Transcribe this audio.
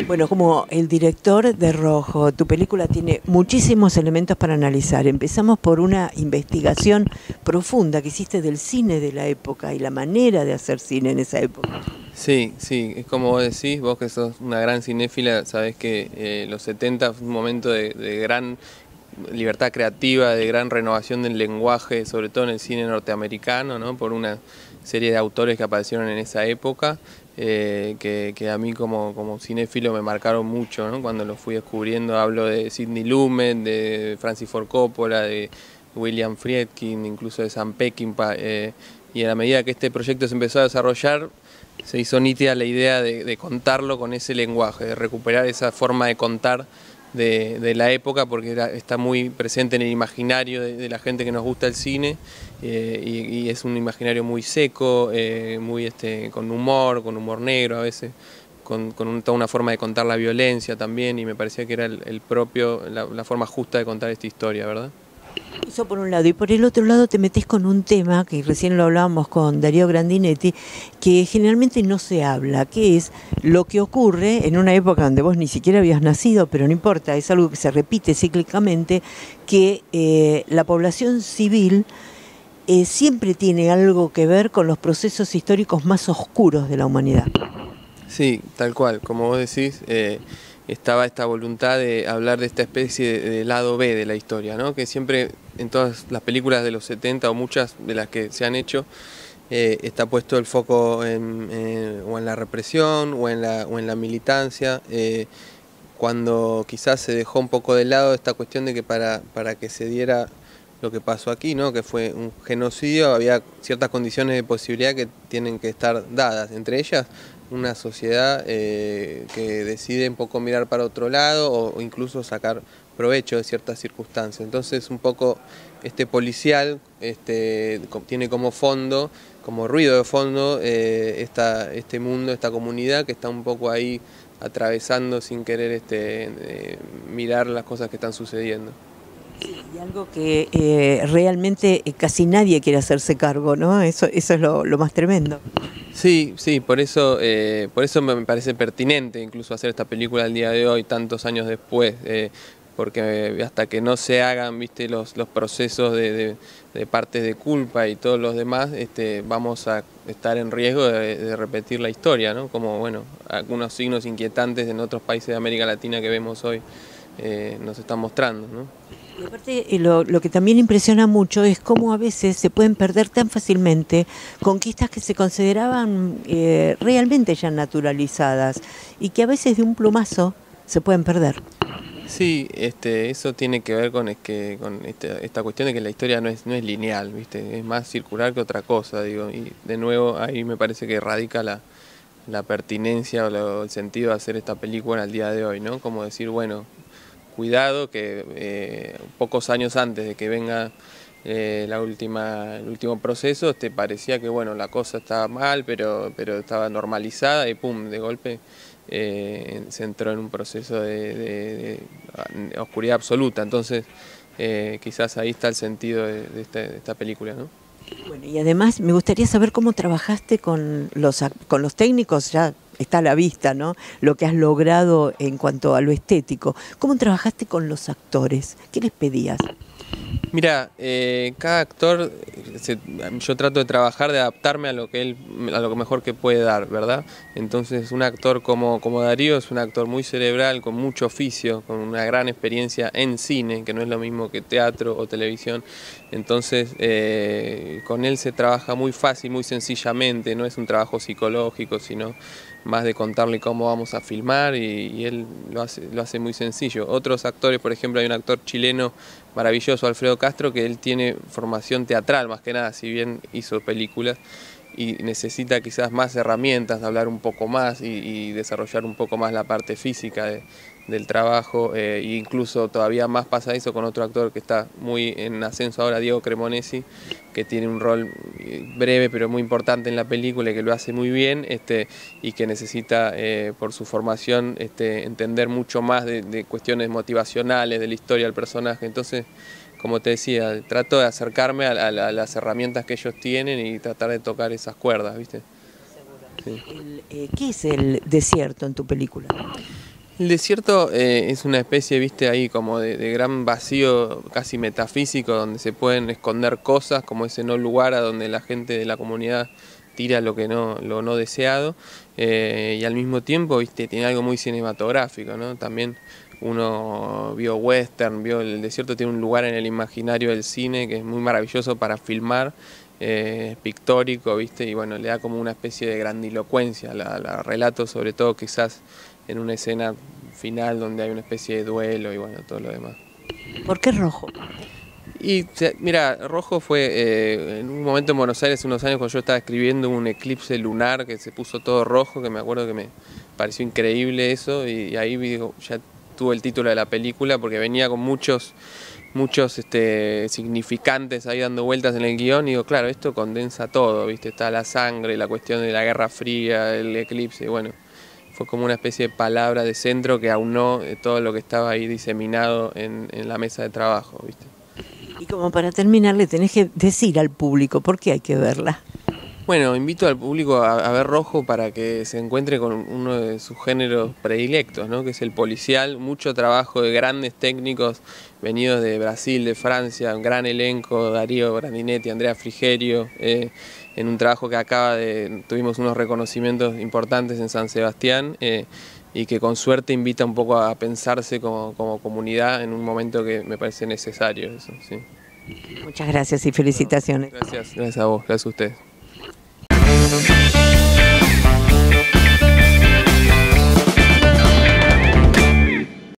Bueno, como el director de Rojo, tu película tiene muchísimos elementos para analizar. Empezamos por una investigación profunda que hiciste del cine de la época y la manera de hacer cine en esa época. Sí, sí, es como vos decís, vos que sos una gran cinéfila, sabés que los 70 fue un momento de gran libertad creativa, de gran renovación del lenguaje, sobre todo en el cine norteamericano, ¿no? Por una serie de autores que aparecieron en esa época, que a mí como cinéfilo me marcaron mucho, ¿no? Cuando los fui descubriendo. Hablo de Sidney Lumet, de Francis Ford Coppola, de William Friedkin, incluso de Sam Peckinpah, y a la medida que este proyecto se empezó a desarrollar, se hizo nítida la idea de contarlo con ese lenguaje, de recuperar esa forma de contar de la época, porque está muy presente en el imaginario de la gente que nos gusta el cine, y es un imaginario muy seco, muy con humor negro a veces, con toda una forma de contar la violencia también, y me parecía que era la forma justa de contar esta historia, ¿verdad? Eso por un lado, y por el otro lado te metés con un tema, que recién lo hablábamos con Darío Grandinetti, que generalmente no se habla, que es lo que ocurre en una época donde vos ni siquiera habías nacido, pero no importa, es algo que se repite cíclicamente, que la población civil siempre tiene algo que ver con los procesos históricos más oscuros de la humanidad. Sí, tal cual, como vos decís, estaba esta voluntad de hablar de esta especie de lado B de la historia, ¿no? Que siempre en todas las películas de los 70 o muchas de las que se han hecho, está puesto el foco o en la represión o en la militancia, cuando quizás se dejó un poco de lado esta cuestión de que para que se diera lo que pasó aquí, ¿no? Que fue un genocidio, había ciertas condiciones de posibilidad que tienen que estar dadas, entre ellas una sociedad que decide un poco mirar para otro lado o incluso sacar provecho de ciertas circunstancias. Entonces un poco este policial tiene como fondo, como ruido de fondo, este mundo, esta comunidad que está un poco ahí atravesando sin querer mirar las cosas que están sucediendo. Y algo que realmente casi nadie quiere hacerse cargo, ¿no? Eso es lo más tremendo. Sí, sí, por eso me parece pertinente incluso hacer esta película al día de hoy, tantos años después, porque hasta que no se hagan, viste, los procesos de partes de culpa y todos los demás, vamos a estar en riesgo de repetir la historia, ¿no? Como, bueno, algunos signos inquietantes en otros países de América Latina que vemos hoy nos están mostrando, ¿no? Y aparte, lo que también impresiona mucho es cómo a veces se pueden perder tan fácilmente conquistas que se consideraban realmente ya naturalizadas y que a veces de un plumazo se pueden perder. Sí, eso tiene que ver con esta cuestión de que la historia no es lineal, ¿viste? Es más circular que otra cosa, digo, y de nuevo ahí me parece que radica la pertinencia o el sentido de hacer esta película al día de hoy, ¿no? Como decir, bueno, cuidado que pocos años antes de que venga el último proceso, parecía que bueno, la cosa estaba mal, pero estaba normalizada y pum, de golpe se entró en un proceso de oscuridad absoluta. Entonces quizás ahí está el sentido de esta película, ¿no? Bueno, y además me gustaría saber cómo trabajaste con los técnicos, ya está a la vista, ¿no? Lo que has logrado en cuanto a lo estético. ¿Cómo trabajaste con los actores? ¿Qué les pedías? Mira, cada actor, yo trato de trabajar, de adaptarme a lo que mejor que puede dar, ¿verdad? Entonces un actor como Darío es un actor muy cerebral, con mucho oficio, con una gran experiencia en cine, que no es lo mismo que teatro o televisión. Entonces con él se trabaja muy fácil, muy sencillamente, no es un trabajo psicológico, sino más de contarle cómo vamos a filmar, y él lo hace muy sencillo. Otros actores, por ejemplo, hay un actor chileno maravilloso, Alfredo Castro, que él tiene formación teatral más que nada, si bien hizo películas, y necesita quizás más herramientas, de hablar un poco más y desarrollar un poco más la parte física del trabajo, e incluso todavía más pasa eso con otro actor que está muy en ascenso ahora, Diego Cremonesi, que tiene un rol breve pero muy importante en la película y que lo hace muy bien, y que necesita por su formación entender mucho más de cuestiones motivacionales, de la historia del personaje. Entonces como te decía, trato de acercarme a las herramientas que ellos tienen y tratar de tocar esas cuerdas, ¿viste? Sí. ¿Qué es el desierto en tu película? El desierto es una especie, viste, ahí como de gran vacío casi metafísico donde se pueden esconder cosas, como ese no lugar a donde la gente de la comunidad tira lo no deseado, y al mismo tiempo, viste, tiene algo muy cinematográfico, ¿no? También uno vio western, vio el desierto, tiene un lugar en el imaginario del cine que es muy maravilloso para filmar, pictórico, viste, y bueno, le da como una especie de grandilocuencia al relato, sobre todo quizás en una escena final donde hay una especie de duelo y bueno, todo lo demás. ¿Por qué rojo? Y mira, rojo fue en un momento en Buenos Aires, unos años, cuando yo estaba escribiendo un eclipse lunar que se puso todo rojo, que me acuerdo que me pareció increíble eso, y ahí digo, ya tuve el título de la película porque venía con muchos significantes ahí dando vueltas en el guión, y digo, claro, esto condensa todo, ¿viste? Está la sangre, la cuestión de la Guerra Fría, el eclipse, y bueno, fue como una especie de palabra de centro que aunó todo lo que estaba ahí diseminado en la mesa de trabajo, ¿viste? Y como para terminar, le tenés que decir al público por qué hay que verla. Bueno, invito al público a ver Rojo para que se encuentre con uno de sus géneros predilectos, ¿no? Que es el policial, mucho trabajo de grandes técnicos venidos de Brasil, de Francia, un gran elenco, Darío Grandinetti, Andrea Frigerio, en un trabajo que tuvimos unos reconocimientos importantes en San Sebastián, y que con suerte invita un poco a pensarse como comunidad en un momento que me parece necesario eso, sí. Muchas gracias y felicitaciones. Gracias a vos, gracias a ustedes.